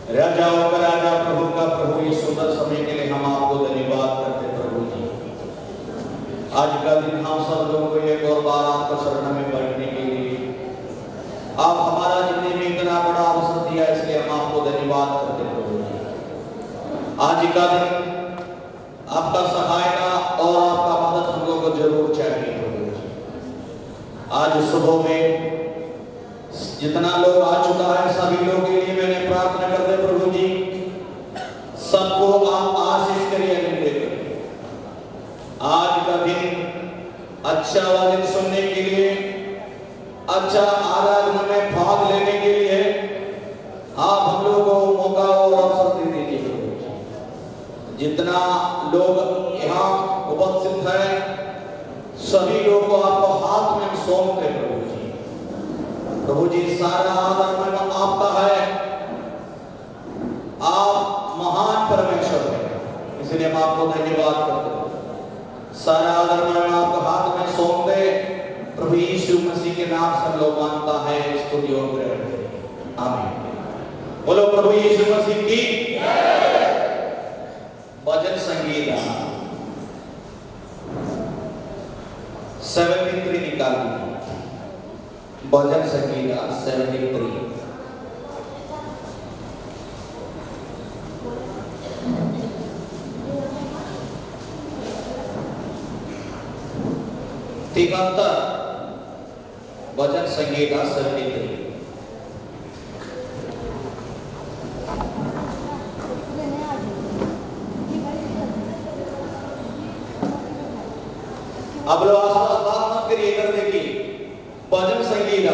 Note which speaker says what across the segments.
Speaker 1: राजाओं का राजा प्रभु का प्रभु, ये सुंदर समय के लिए हम आपको धन्यवाद करते प्रभु जी। आज का दिन हम सब लोगों को एक और बार आपका शरण में बैठने के लिए आप हमारा जिंदगी में इतना बड़ा अवसर दिया, इसलिए हम आपको धन्यवाद करते प्रभु जी। आज का दिन आपका सहायता और आपका मदद हम लोगों को जरूर चाहिए प्रभु जी। आज सुबह में जितना लोग आ चुका है सभी लोगों के लिए मैंने प्रार्थना करते प्रभु जी, सबको आप आशीष करिए, आज का दिन अच्छा वचन सुनने के लिए, अच्छा आराधना में भाग लेने के लिए आप हम लोगों को मौका और अवसर दे दीजिए। जितना लोग यहाँ उपस्थित है सभी लोगों को आपको हाथ में सौंपते प्रभु जी। प्रभु जी सारा आदर महिमा आपका है, आप महान परमेश्वर हैं, इसलिए हम आपको धन्यवाद करते हैं। सारा आदर महिमा आपके हाथ में सौंप दे प्रभु यीशु मसीह के नाम से लोग मानता है, स्तुति और ग्रहण करें, आमीन। बोलो प्रभु यीशु मसीह की भजन संगीत 73 निकाल दीजिए। भजन संगीत 73 73 भजन संगीत 73। अब लोग आसपास बात मत करिए, कर देखिए भजन संगीत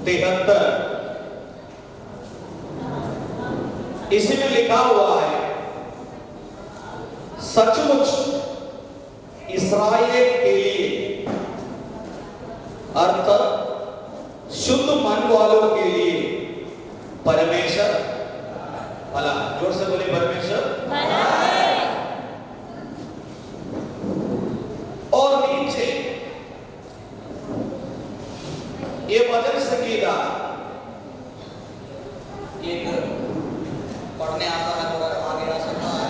Speaker 1: 73 इसमें लिखा हुआ है, सचमुच इस्राएल के लिए अर्थ शुद्ध मन वालों के लिए परमेश्वर भला। जोर से बोले परमेश्वर भला। और नीचे ये भजन संगीत एक पढ़ने आता है, थोड़ा आगे आ सकता है।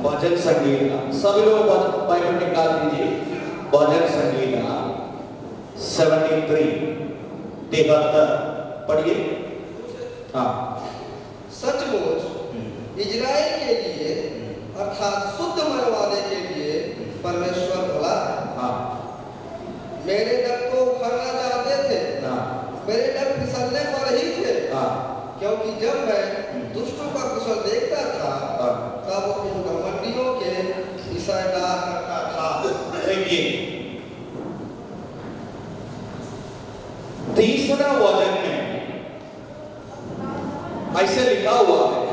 Speaker 1: भजन संगीत सभी लोग बाइबल निकाल दीजिए। भजन संगीत 73 पढ़िए। हाँ,
Speaker 2: सचमुच इजराइल के लिए अर्थात शुद्ध मन वाले के लिए परमेश्वर भला।
Speaker 1: हाँ,
Speaker 2: मेरे डर को उखाड़ना चाहते थे, मेरे डर फिसलने पर ही थे। क्योंकि जब मैं दुष्टों का कुशल देखता था तब इन घमंडियों के विषयदार करता था।
Speaker 1: देखिए तीसरा वचन में ऐसे लिखा हुआ है,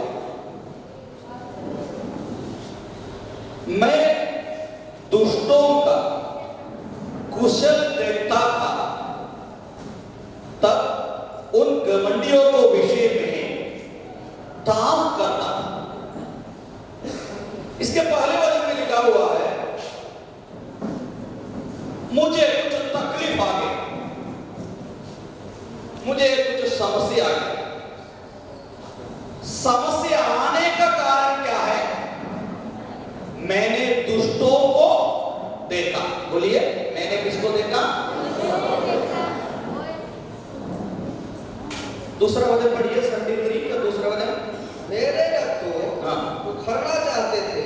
Speaker 1: मैं दुष्टों का कुशल देखता था तब उन घमंडियों को विषय में ताक करता था। इसके पहले वचन में लिखा हुआ है, मुझे कुछ तकलीफ आ गई, मुझे कुछ समस्या आ गई। समस्या आने का कारण क्या है? मैंने दुष्टों को देखा। बोलिए, मैंने किसको देखा? दूसरा वचन पढ़िए, 73 का दूसरा वचन।
Speaker 2: मेरे डर को उखड़ना चाहते थे,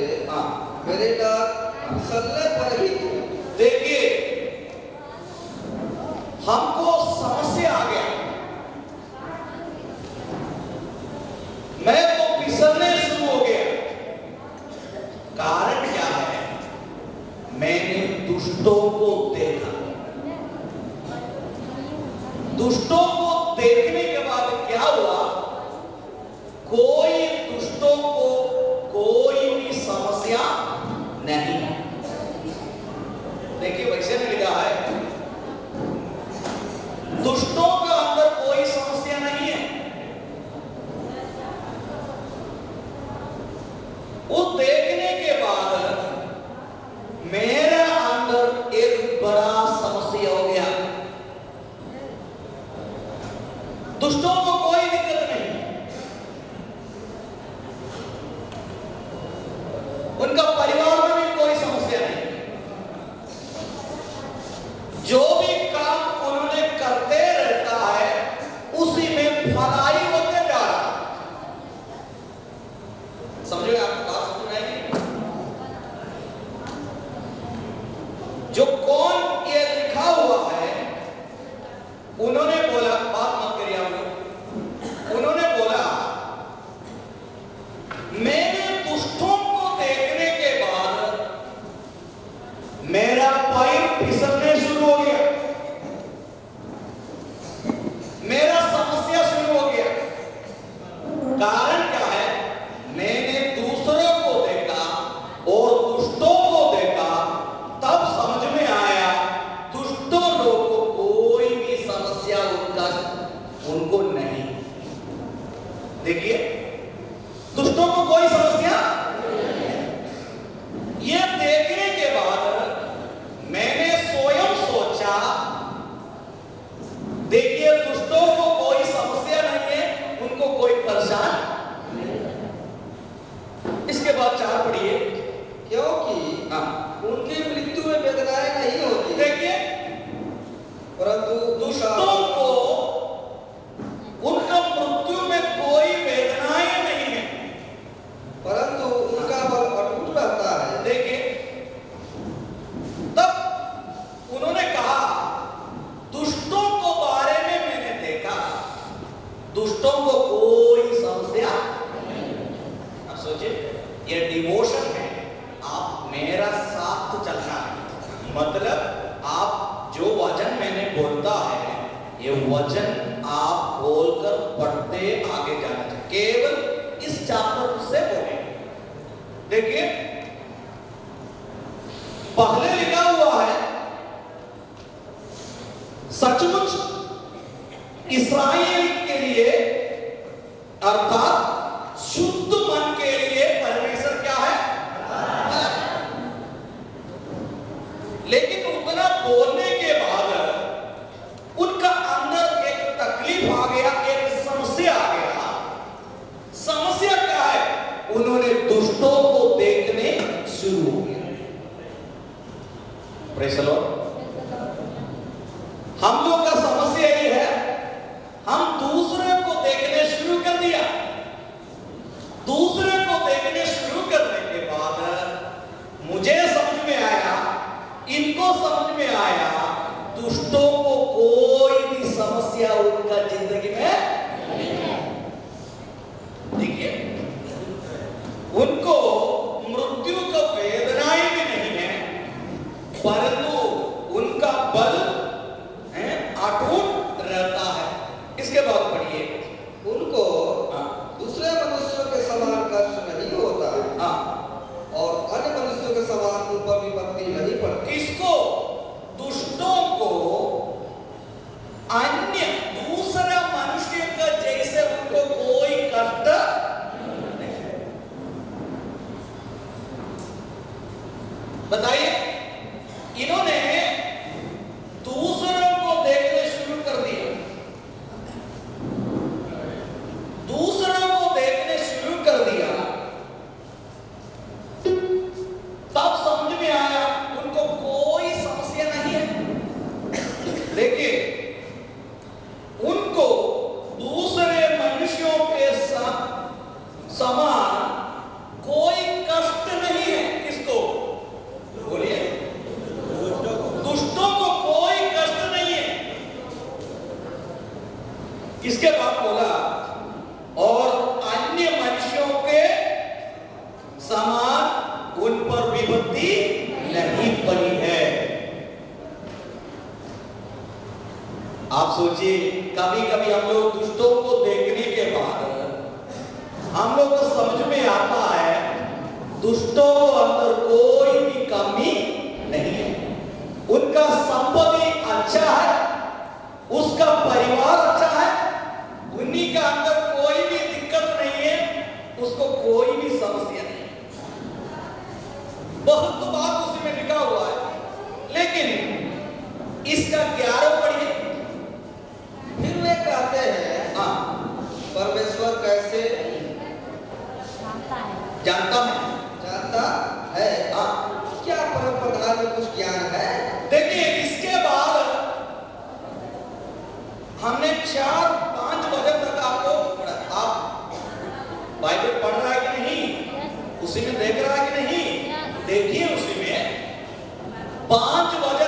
Speaker 2: मेरे डर फिसलने पर ही थे।
Speaker 1: देखिए हमको समस्या आ गया, मैं तो फिसलने शुरू हो गया। कारण क्या है? मैंने दुष्टों को देखा। दुष्टों को देखने के बाद क्या हुआ? कोई दुष्टों को उस देखने के बाद मेरे अंदर एक बड़ा समस्या हो गया। दुष्टों को कोई दिक्कत नहीं, उनका परिवार में भी कोई समस्या नहीं, जो भी काम उन्होंने करते रहता है उसी में भलाई होते जा रहा। समझो आपको बात समझ में आएगी? जो कौन ये लिखा हुआ है, उन्होंने बोला, बात मत करिए आप लोग, उन्होंने बोला मैंने दुष्टों को देखने के बाद मेरा पैर फिसलने शुरू हो गया, मेरा समस्या शुरू हो गया। कारण क्या है? मैंने दूसरों को देखा और दुष्टों को देखा, तब समझ में आया दुष्टों लोगों को कोई भी समस्या उनको नहीं। देखिए, दुष्टों को कोई समस्या, ये देखने के बाद मैंने स्वयं सोचा, देखिए दुष्टों को कोई समस्या नहीं है, उनको कोई परेशान। इसके बाद 4 पढ़िए,
Speaker 2: क्योंकि उनकी मृत्यु में वेदनाएं नहीं होती।
Speaker 1: देखिए,
Speaker 2: परंतु
Speaker 1: दुष्टों को उनका मृत्यु में कोई वेदनाएं नहीं है,
Speaker 2: परंतु उनका बल अटूट रहता है।
Speaker 1: देखिए, तब उन्होंने कहा दुष्टों को बारे में मैंने देखा, दुष्टों को कोई समस्या। अब सोचिए, ये डिवोशन है, आप मेरा साथ चलना है, मतलब आप जो वचन मैंने बोलता है, ये वचन आप बोलकर पढ़ते आगे जाना चाहिए, केवल इस चैप्टर से बोले। देखिए, पहले लिखा हुआ है, सचमुच इस्राएल के लिए अर्थात शुद्ध मन के लिए परमेश्वर क्या है? लेकिन उतना बोलने के बाद उनका अंदर एक तकलीफ आ गया, एक समस्या आ गया। समस्या क्या है? उन्होंने दुष्टों को देखने शुरू हो गया। Praise the Lord. हम लोग का समस्या ये है, हम दूसरे को देखने शुरू कर दिया। दूसरे को देखने शुरू करने के बाद मुझे समझ में आया, इनको समझ में आया, दुष्टों को कोई भी समस्या उनका जिंदगी में नहीं है। देखिए, उनको मृत्यु का वेदनाएं भी नहीं है, परंतु उनका बल अटूट रहता है। इसके बाद पढ़िए,
Speaker 2: उनको दूसरे मनुष्यों के समान कष्ट नहीं होता और अन्य मनुष्यों के समान उन पर विपत्ति नहीं पड़ती।
Speaker 1: किसको? दुष्टों को अन्य दूसरा मनुष्य का जैसे उनको कोई कष्ट नहीं। बताइए, इन्होंने दूसरों को देखने शुरू कर दिया, दूसरों को देखने शुरू कर दिया, तब समझ में आया उनको कोई समस्या नहीं है। देखिए, उनको दूसरे मनुष्यों के समान कोई कष्ट नहीं है। किसको? बोलिए, दुष्टों को कोई कष्ट नहीं है। इसके बाद बोला, और अन्य मनुष्यों के समान उन पर विपत्ति नहीं पड़ी है। आप सोचिए, कभी कभी हम लोग दुष्टों को देखने के बाद हम लोग को समझ में आता है दुष्टों को अंदर कोई भी कमी नहीं है, उनका संपत्ति अच्छा है, उसका परिवार अच्छा है, उन्हीं का अंदर कोई भी दिक्कत नहीं है, उसको कोई भी समस्या नहीं। बहुत तो बात उसी में लिखा हुआ है, लेकिन इसका 11 पढ़िए।
Speaker 2: फिर वे कहते हैं,
Speaker 1: हाँ,
Speaker 2: परमेश्वर कैसे
Speaker 1: जानता है। हाँ,
Speaker 2: क्या परम प्रधान में कुछ ज्ञान है?
Speaker 1: देखिए इसके बाद हमने 4-5 बजे तक आपको, आप बाइबल पढ़ रहा है कि नहीं, उसी में देख रहा है कि नहीं, देखिए उसी में 5 बजे